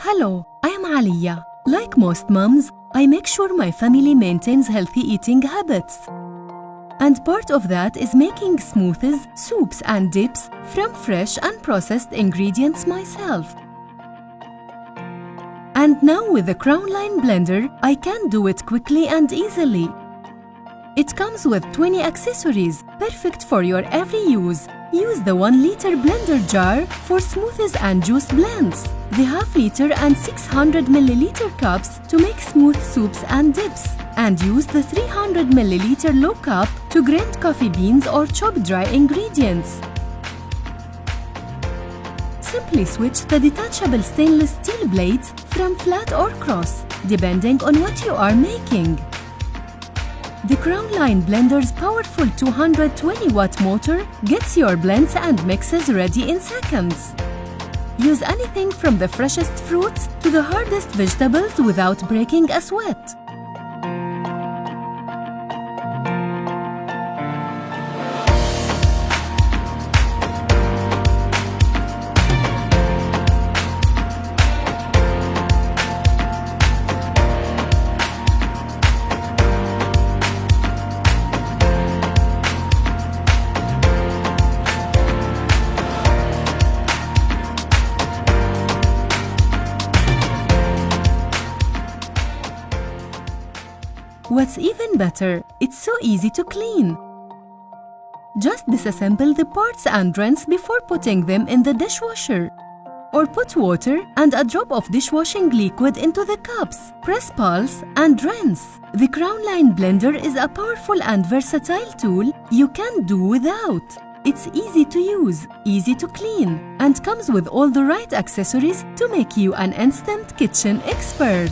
Hello, I am Aliyah. Like most moms, I make sure my family maintains healthy eating habits. And part of that is making smoothies, soups and dips from fresh and processed ingredients myself. And now with the Crownline blender, I can do it quickly and easily. It comes with 20 accessories, perfect for your every use. Use the 1-liter blender jar for smoothies and juice blends, the half-liter and 600 milliliter cups to make smooth soups and dips, and use the 300 milliliter low cup to grind coffee beans or chop dry ingredients. Simply switch the detachable stainless steel blades from flat or cross, depending on what you are making. The Crownline blender's powerful 220-watt motor gets your blends and mixes ready in seconds. Use anything from the freshest fruits to the hardest vegetables without breaking a sweat. What's even better, it's so easy to clean. Just disassemble the parts and rinse before putting them in the dishwasher. Or put water and a drop of dishwashing liquid into the cups, press pulse and rinse. The Crownline blender is a powerful and versatile tool you can't do without. It's easy to use, easy to clean, and comes with all the right accessories to make you an instant kitchen expert.